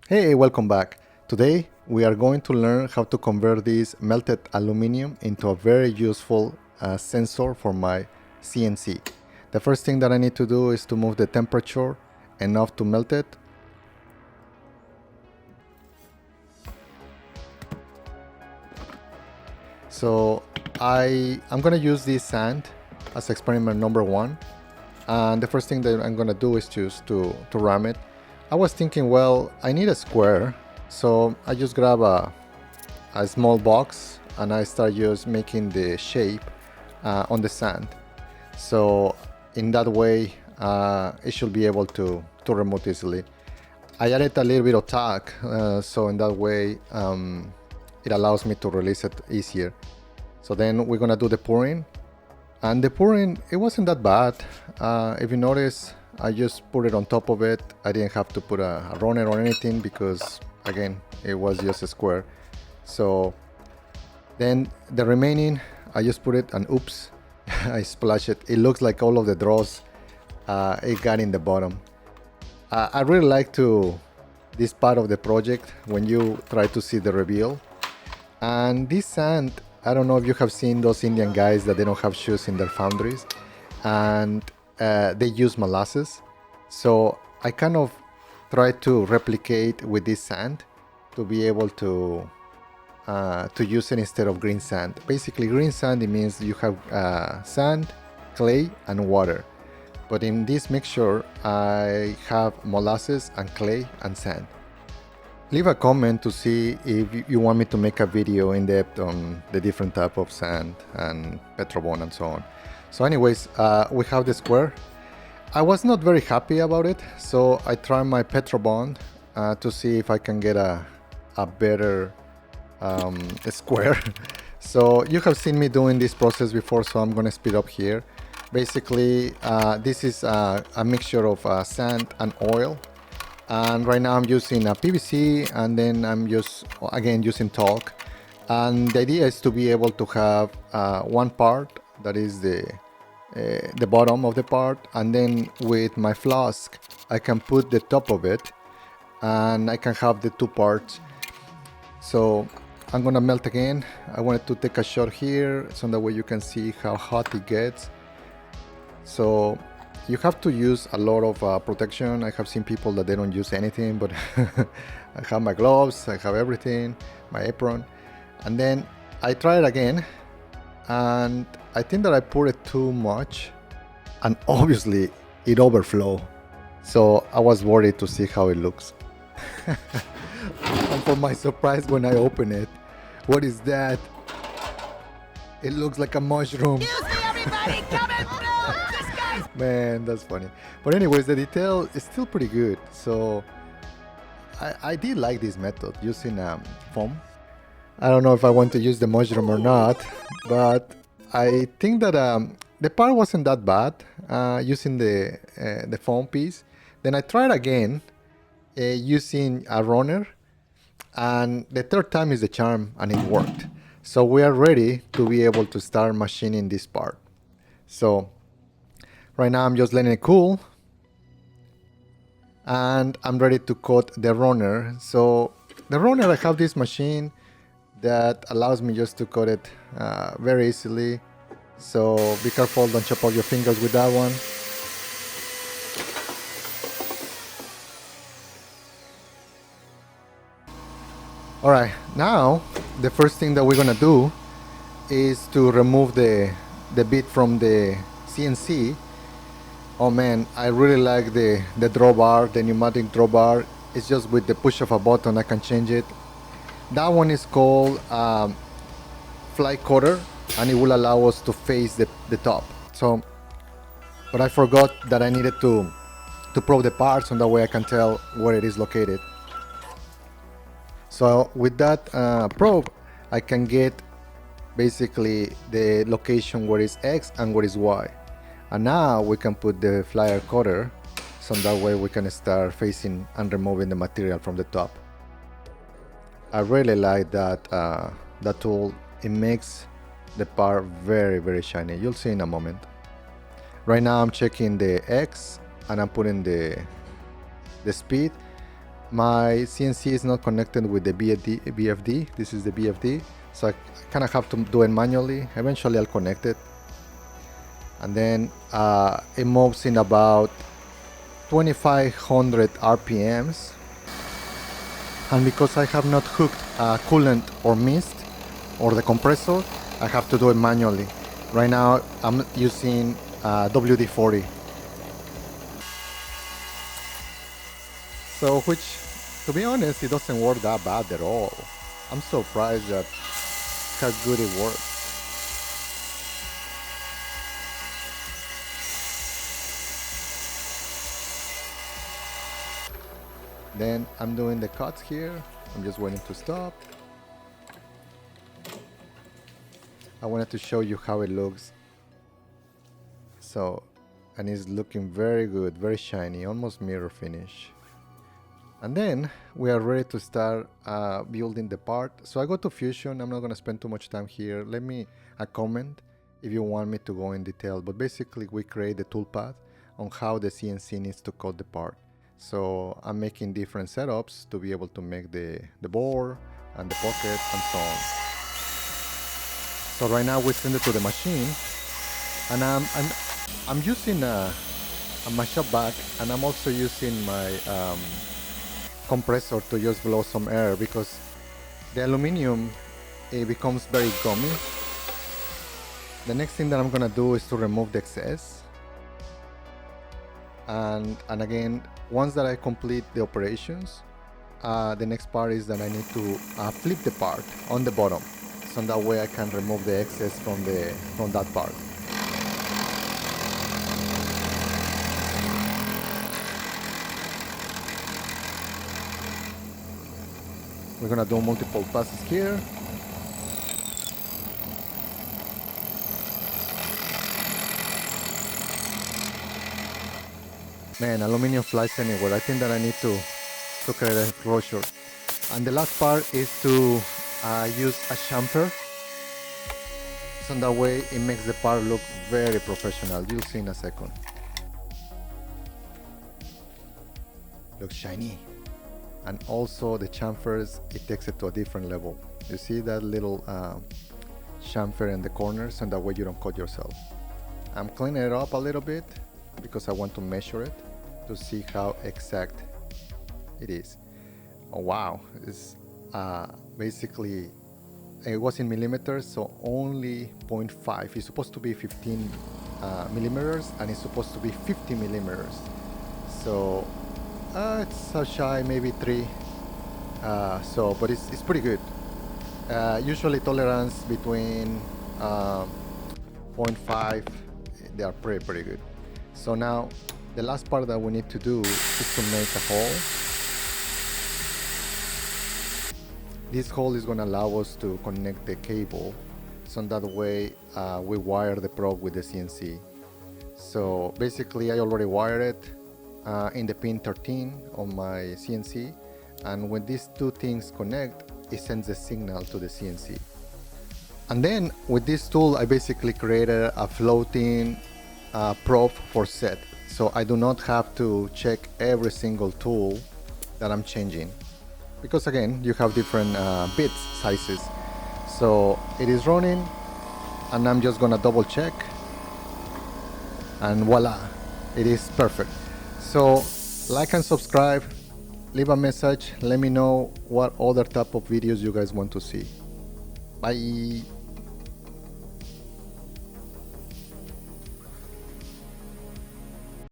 Hey, welcome back. Today we are going to learn how to convert this melted aluminum into a very useful sensor for my CNC. The first thing that I need to do is to move the temperature enough to melt it. So I'm gonna use this sand as experiment number 1. And the first thing that I'm gonna do is just to ram it. I was thinking, well, I need a square, so I just grab a small box and I start just making the shape on the sand. So in that way, it should be able to remove easily. I added a little bit of tack, so in that way, it allows me to release it easier. So then we're gonna do the pouring. And the pouring, it wasn't that bad. If you notice, I just put it on top of it. I didn't have to put a runner or anything because, again, it was just a square. So then the remaining, I just put it and oops, I splashed it. It looks like all of the dross it got in the bottom. I really like this part of the project when you try to see the reveal. And this sand, I don't know if you have seen those Indian guys that they don't have shoes in their foundries and they use molasses. So I kind of try to replicate with this sand to be able to use it instead of green sand. Basically, green sand, it means you have sand, clay, and water. But in this mixture, I have molasses and clay and sand. Leave a comment to see if you want me to make a video in depth on the different type of sand and Petrobond and so on. So anyways, we have the square. I was not very happy about it, so I tried my Petrobond to see if I can get a better square. So you have seen me doing this process before, so I'm gonna speed up here. Basically, this is a mixture of sand and oil. And right now I'm using a PVC, and then I'm just again using talc. And the idea is to be able to have one part that is the bottom of the part, and then with my flask I can put the top of it and I can have the two parts. So I'm gonna melt again. I wanted to take a shot here so that way you can see how hot it gets. So you have to use a lot of protection. I have seen people that they don't use anything, but I have my gloves, I have everything, my apron. And then I try it again, and I think that I poured it too much, and obviously it overflowed. So I was worried to see how it looks. And for my surprise, when I open it, what is that? It looks like a mushroom. You see everybody coming through! This guy's... Man, that's funny. But anyways, the detail is still pretty good. So I did like this method using foam. I don't know if I want to use the mushroom or not, but I think that the part wasn't that bad using the foam piece. Then I tried again using a runner, and the third time is the charm, and it worked. So we are ready to be able to start machining this part. So right now I'm just letting it cool, and I'm ready to cut the runner. So the runner, I have this machine that allows me just to cut it very easily. So be careful, don't chop off your fingers with that one. Alright, now the first thing that we're gonna do is to remove the bit from the CNC. Oh man, I really like the drawbar, the pneumatic drawbar. It's just with the push of a button I can change it. That one is called fly cutter, and it will allow us to face the top. So, but I forgot that I needed to probe the parts, and that way I can tell where it is located. So with that probe, I can get basically the location where is X and where is Y. And now we can put the flyer cutter, so that way we can start facing and removing the material from the top. I really like that tool. It makes the part very, very shiny. You'll see in a moment. Right now I'm checking the X and I'm putting the speed. My CNC is not connected with the BFD. This is the BFD, so I kind of have to do it manually. Eventually I'll connect it, and then it moves in about 2500 RPMs. And because I have not hooked coolant or mist or the compressor, I have to do it manually. Right now I'm using WD-40. So, which, to be honest, it doesn't work that bad at all. I'm surprised at how good it works. Then I'm doing the cuts here. I'm just waiting to stop. I wanted to show you how it looks. So, and it's looking very good, very shiny, almost mirror finish. And then we are ready to start building the part. So I go to Fusion. I'm not going to spend too much time here. Let me comment if you want me to go in detail. But basically we create the toolpath on how the CNC needs to cut the part. So I'm making different setups to be able to make the bore and the pocket and so on. So right now we send it to the machine, and I'm using a shop vac, and I'm also using my compressor to just blow some air, because the aluminum, it becomes very gummy. The next thing that I'm gonna do is to remove the excess, and again, once that I complete the operations, the next part is that I need to flip the part on the bottom, so that way I can remove the excess from that part. We're gonna do multiple passes here. Man, aluminum flies anywhere. I think that I need to create a closure. And the last part is to use a chamfer. So that way it makes the part look very professional. You'll see in a second. Looks shiny. And also the chamfers, it takes it to a different level. You see that little chamfer in the corners, so that way you don't cut yourself. I'm cleaning it up a little bit because I want to measure it to see how exact it is. Oh wow, it's basically, it was in millimeters, so only 0.5. It's supposed to be 15 millimeters, and it's supposed to be 50 millimeters. So it's so shy, maybe 3. But it's pretty good. Usually tolerance between 0.5, they are pretty good. So now the last part that we need to do is to make a hole. This hole is going to allow us to connect the cable, so that way we wire the probe with the CNC. So basically I already wired it in the pin 13 on my CNC, and when these two things connect, it sends a signal to the CNC. And then with this tool I basically created a floating probe for set, so I do not have to check every single tool that I'm changing, because again you have different bit sizes. So it is running, and I'm just gonna double check, and voila, it is perfect. So like and subscribe, leave a message, let me know what other type of videos you guys want to see. Bye.